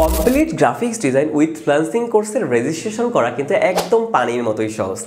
Complete graphics design with freelancing কোর্সের registration করা কিন্তু একদম পানির মতোই সহজ।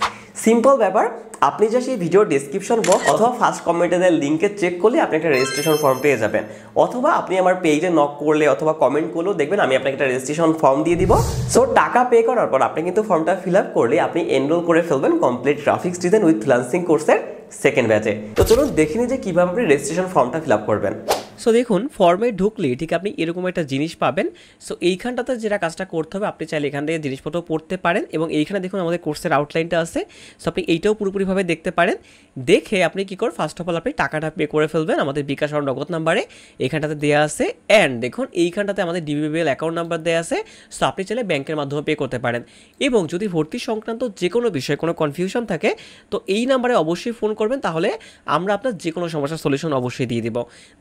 সিম্পল ব্যাপার, আপনি জাস্ট এই ভিডিওর ডেসক্রিপশন বক্স অথবা ফার্স্ট কমেন্টে দেওয়া লিঙ্কে চেক করলে আপনি একটা রেজিস্ট্রেশন ফর্ম পেয়ে যাবেন, অথবা আপনি আমার পেজে নক করলে অথবা কমেন্ট করলেও দেখবেন আমি আপনাকে একটা রেজিস্ট্রেশন ফর্ম দিয়ে দিব। সো টাকা পে করার পর আপনি কিন্তু ফর্মটা ফিল আপ করলে আপনি এনরোল করে ফেলবেন complete graphics design with freelancing কোর্সের সেকেন্ড ব্যাচে। তো চলুন দেখে নিই যে কীভাবে আপনি রেজিস্ট্রেশন ফর্মটা ফিল আপ করবেন। সো দেখুন, ফর্মে ঢুকলে ঠিক আপনি এরকম একটা জিনিস পাবেন। সো এইখানটাতে যেটা কাজটা করতে হবে, আপনি চাইলে এখান থেকে জিনিসপত্র পড়তে পারেন এবং এইখানে দেখুন আমাদের কোর্সের আউটলাইনটা আছে। সো আপনি এইটাও পুরোপুরিভাবে দেখতে পারেন। দেখে আপনি কী করেন, ফার্স্ট অফ অল আপনি টাকাটা পে করে ফেলবেন আমাদের বিকাশ আর নগদ নাম্বারে, এখানটাতে দেওয়া আছে। অ্যান্ড দেখুন এইখানটাতে আমাদের ডিবিবিএল অ্যাকাউন্ট নাম্বার দেওয়া আছে। সো আপনি চাইলে ব্যাংকের মাধ্যমে পে করতে পারেন। এবং যদি ভর্তি সংক্রান্ত যে কোনো বিষয়ে কোনো কনফিউশন থাকে তো এই নাম্বারে অবশ্যই ফোন করবেন, তাহলে আমরা আপনার যে কোনো সমস্যার সলিউশন অবশ্যই দিয়ে দিব।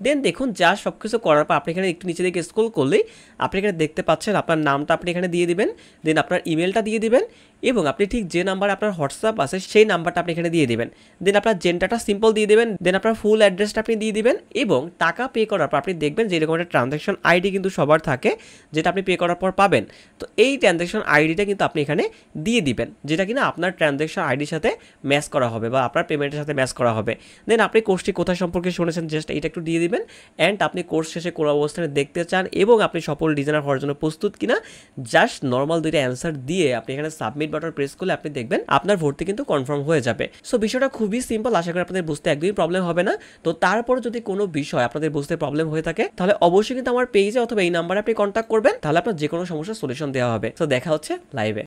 দেন দেখুন যা সব কিছু করার পর আপনি এখানে একটু নিচে দিকে স্ক্রল করলেই আপনি এখানে দেখতে পাচ্ছেন আপনার নামটা আপনি এখানে দিয়ে দিবেন, দেন আপনার ইমেলটা দিয়ে দিবেন এবং আপনি ঠিক যে নাম্বারে আপনার হোয়াটসঅ্যাপ আছে সেই নাম্বারটা আপনি এখানে দিয়ে দিবেন। দেন আপনার জেন্ডারটা সিম্পল দিয়ে দিবেন, দেন আপনার ফুল অ্যাড্রেসটা আপনি দিয়ে দিবেন এবং টাকা পে করার পর আপনি দেখবেন যে এরকম একটা ট্রানজ্যাকশন আইডি কিন্তু সবার থাকে, যেটা আপনি পে করার পর পাবেন। তো এই ট্রানজ্যাকশন আইডিটা কিন্তু আপনি এখানে দিয়ে দিবেন, যেটা কিনা আপনার ট্রানজ্যাকশন আইডির সাথে ম্যাচ করা হবে বা আপনার পেমেন্টের সাথে ম্যাচ করা হবে। দেন আপনি কোর্সটি কোথায় সম্পর্কে শুনেছেন জাস্ট এইটা একটু দিয়ে দিবেন। অ্যান্ড আপনি কোর্স শেষে কোন অবস্থানে দেখতে চান এবং আপনি সফল ডিজাইনার হওয়ার জন্য প্রস্তুত কিনা, জাস্ট নর্মাল দুইটা অ্যান্সার দিয়ে আপনি এখানে সাবমিট বাটন প্রেস করলে আপনি দেখবেন আপনার ভর্তি কিন্তু কনফার্ম হয়ে যাবে। সো বিষয়টা খুবই সিম্পল, আশা করি আপনাদের বুঝতে একদমই প্রবলেম হবে না। তো তারপর যদি কোনো বিষয় আপনাদের বুঝতে প্রবলেম হয়ে থাকে তাহলে অবশ্যই কিন্তু আমার পেজে অথবা এই নাম্বারে আপনি কন্ট্যাক্ট করবেন, তাহলে আপনার যে কোনো সমস্যার সলিউশন দেওয়া হবে। তো দেখা হচ্ছে লাইভে।